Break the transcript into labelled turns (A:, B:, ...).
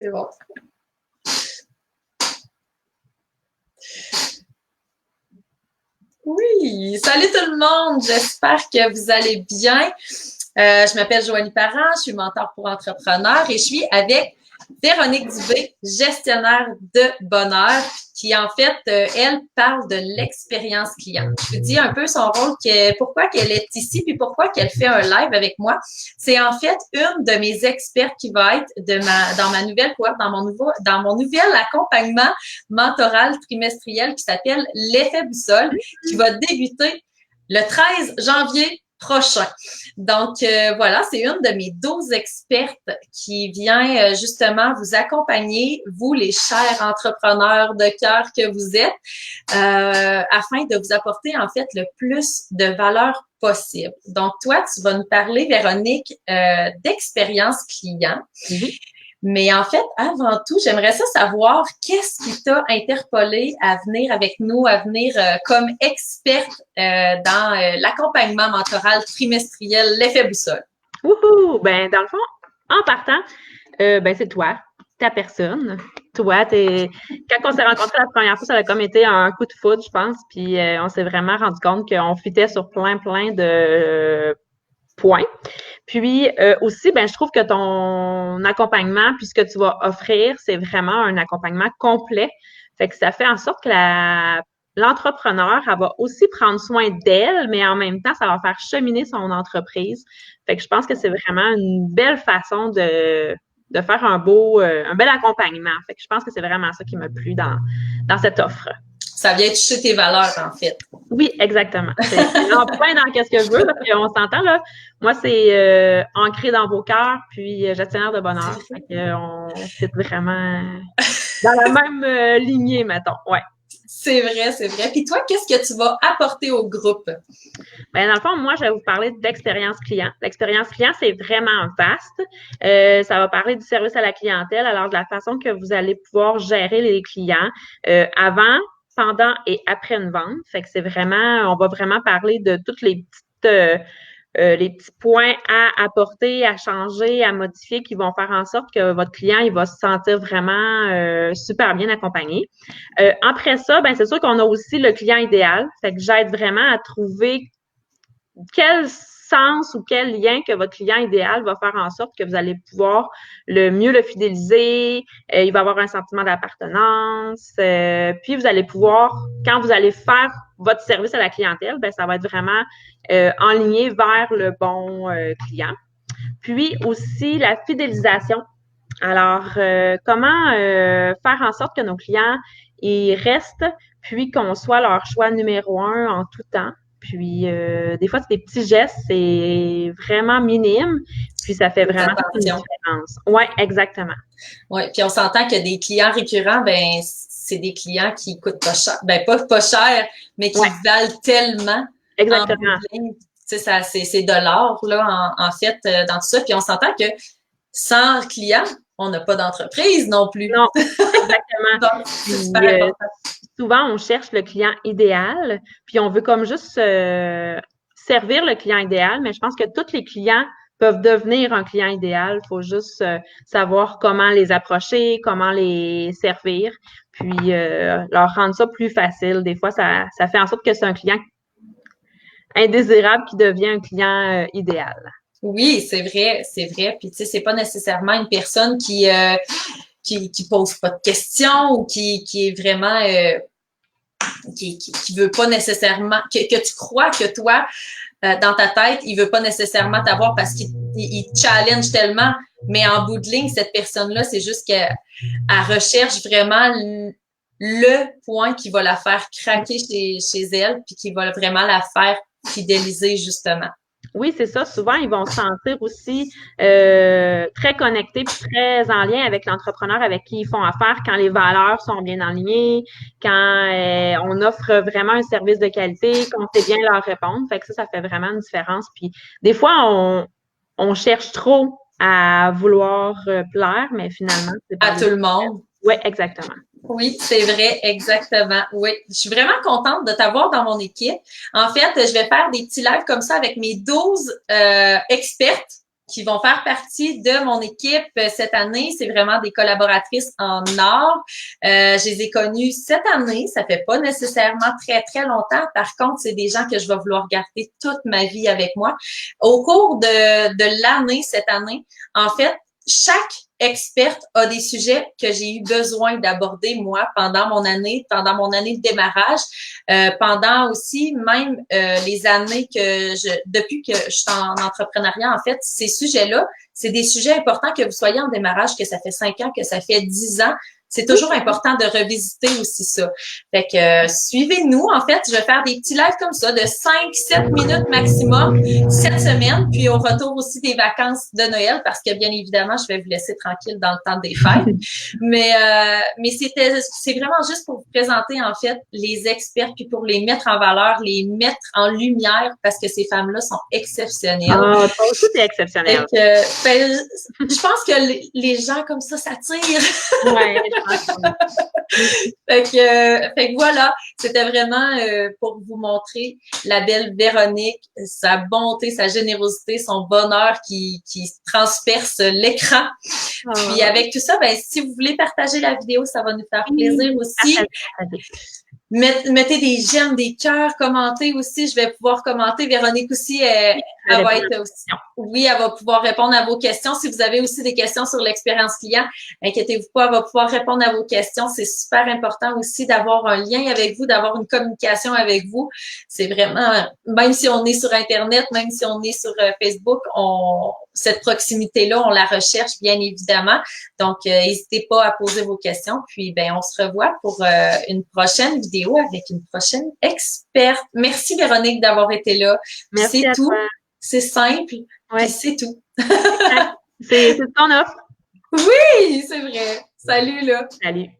A: C'est bon. Oui, salut tout le monde, j'espère que vous allez bien. Je m'appelle Joanie Parent, je suis mentor pour entrepreneurs et je suis avec Véronique Dubé, gestionnaire de bonheur, qui en fait, elle parle de l'expérience client. Je vous dis un peu son rôle, pourquoi qu'elle est ici, puis pourquoi qu'elle fait un live avec moi. C'est en fait une de mes expertes qui va être dans ma nouvelle cohorte, dans mon nouvel accompagnement mentoral trimestriel qui s'appelle l'effet boussole, qui va débuter le 13 janvier prochain. Donc, voilà, c'est une de mes 12 expertes qui vient justement vous accompagner, vous les chers entrepreneurs de cœur que vous êtes, afin de vous apporter en fait le plus de valeur possible. Donc, toi, tu vas nous parler, Véronique, d'expérience client.
B: Mm-hmm.
A: Mais en fait, avant tout, j'aimerais savoir qu'est-ce qui t'a interpellé à venir avec nous, à venir comme experte dans l'accompagnement mentoral trimestriel, l'effet boussole.
B: Wouhou! Ben, dans le fond, en partant, c'est toi, ta personne. Toi, quand on s'est rencontrés la première fois, ça a comme été un coup de foudre, je pense. Puis on s'est vraiment rendu compte qu'on fitait sur plein de points. Puis aussi, je trouve que ton accompagnement, puis ce que tu vas offrir, c'est vraiment un accompagnement complet. Fait que ça fait en sorte que l'entrepreneur, elle va aussi prendre soin d'elle, mais en même temps, ça va faire cheminer son entreprise. Fait que je pense que c'est vraiment une belle façon de faire un bel accompagnement. Fait que je pense que c'est vraiment ça qui m'a plu dans cette offre.
A: Ça vient toucher tes valeurs, en fait.
B: Oui, exactement. C'est en plein dans qu'est-ce que je veux, parce qu'on s'entend, là. Moi, c'est ancré dans vos cœurs, puis gestionnaire de bonheur. Fait qu'on fit vraiment dans la même lignée, mettons. Ouais.
A: C'est vrai, c'est vrai. Puis toi, qu'est-ce que tu vas apporter au groupe?
B: Dans le fond, moi, je vais vous parler d'expérience client. L'expérience client, c'est vraiment vaste. Ça va parler du service à la clientèle, alors de la façon que vous allez pouvoir gérer les clients avant, pendant et après une vente. Fait que on va vraiment parler de toutes les petits points à apporter, à changer, à modifier qui vont faire en sorte que votre client, il va se sentir vraiment super bien accompagné. Après ça, c'est sûr qu'on a aussi le client idéal. Fait que j'aide vraiment à trouver quel sens ou quel lien que votre client idéal va faire en sorte que vous allez pouvoir mieux le fidéliser, il va avoir un sentiment d'appartenance, puis vous allez pouvoir, quand vous allez faire votre service à la clientèle, ça va être vraiment enligné vers le bon client. Puis aussi la fidélisation. Alors, comment faire en sorte que nos clients ils restent, puis qu'on soit leur choix numéro 1 en tout temps. Puis, des fois, c'est des petits gestes, c'est vraiment minime, puis ça fait vraiment une différence. Oui, exactement.
A: Oui, puis on s'entend que des clients récurrents, c'est des clients qui coûtent pas cher. Pas cher, mais qui valent tellement.
B: Exactement.
A: C'est de l'or, là, en fait, dans tout ça. Puis on s'entend que sans clients, on n'a pas d'entreprise non plus.
B: Non, exactement.
A: Donc, c'est super important.
B: Souvent, on cherche le client idéal, puis on veut comme juste servir le client idéal, mais je pense que tous les clients peuvent devenir un client idéal. Il faut juste savoir comment les approcher, comment les servir, puis leur rendre ça plus facile. Des fois, ça fait en sorte que c'est un client indésirable qui devient un client idéal.
A: Oui, c'est vrai, c'est vrai. Puis tu sais, c'est pas nécessairement une personne qui pose pas de questions ou qui est vraiment qui veut pas nécessairement que tu crois que toi dans ta tête il veut pas nécessairement t'avoir parce qu'il challenge tellement, mais en bout de ligne cette personne-là c'est juste qu'elle recherche vraiment le point qui va la faire craquer chez elle puis qui va vraiment la faire fidéliser justement.
B: Oui, c'est ça. Souvent, ils vont se sentir aussi très connectés puis très en lien avec l'entrepreneur avec qui ils font affaire quand les valeurs sont bien alignées, quand on offre vraiment un service de qualité, qu'on sait bien leur répondre. Fait que ça fait vraiment une différence. Puis des fois, on cherche trop à vouloir plaire, mais finalement, c'est pas
A: à tout le monde.
B: Oui, exactement.
A: Oui, c'est vrai, exactement. Oui, je suis vraiment contente de t'avoir dans mon équipe. En fait, je vais faire des petits lives comme ça avec mes 12 expertes qui vont faire partie de mon équipe cette année. C'est vraiment des collaboratrices en or. Je les ai connues cette année. Ça fait pas nécessairement très, très longtemps. Par contre, c'est des gens que je vais vouloir garder toute ma vie avec moi. Au cours de l'année, cette année, en fait, chaque experte a des sujets que j'ai eu besoin d'aborder, moi, pendant mon année de démarrage, pendant aussi même les années depuis que je suis en entrepreneuriat, en fait, ces sujets-là, c'est des sujets importants que vous soyez en démarrage, que ça fait 5 ans, que ça fait 10 ans. C'est toujours important de revisiter aussi ça. Fait que suivez-nous. En fait, je vais faire des petits lives comme ça de 5-7 minutes maximum cette semaine. Puis au retour aussi des vacances de Noël, parce que bien évidemment, je vais vous laisser tranquille dans le temps des fêtes. Mais c'est vraiment juste pour vous présenter en fait les experts, puis pour les mettre en valeur, les mettre en lumière, parce que ces femmes-là sont exceptionnelles.
B: Ah, toi aussi, t'es exceptionnelle.
A: Je pense que les gens comme ça s'attirent.
B: Ouais.
A: Fait que voilà, c'était vraiment pour vous montrer la belle Véronique, sa bonté, sa générosité, son bonheur qui transperce l'écran. Puis avec tout ça, ben si vous voulez partager la vidéo, ça va nous faire plaisir aussi. Mettez des j'aime, des cœurs, commentez aussi. Je vais pouvoir commenter. Véronique aussi, elle va être aussi. Oui, elle va pouvoir répondre à vos questions. Si vous avez aussi des questions sur l'expérience client, inquiétez-vous pas, elle va pouvoir répondre à vos questions. C'est super important aussi d'avoir un lien avec vous, d'avoir une communication avec vous. C'est vraiment, même si on est sur Internet, même si on est sur Facebook, cette proximité-là, on la recherche bien évidemment. Donc, n'hésitez pas à poser vos questions. Puis, ben, on se revoit pour une prochaine vidéo avec une prochaine experte. Merci Véronique d'avoir été là.
B: Merci
A: c'est tout.
B: Toi.
A: C'est simple.
B: Ouais.
A: C'est tout.
B: C'est ce qu'on offre.
A: Oui, c'est vrai. Salut là.
B: Salut.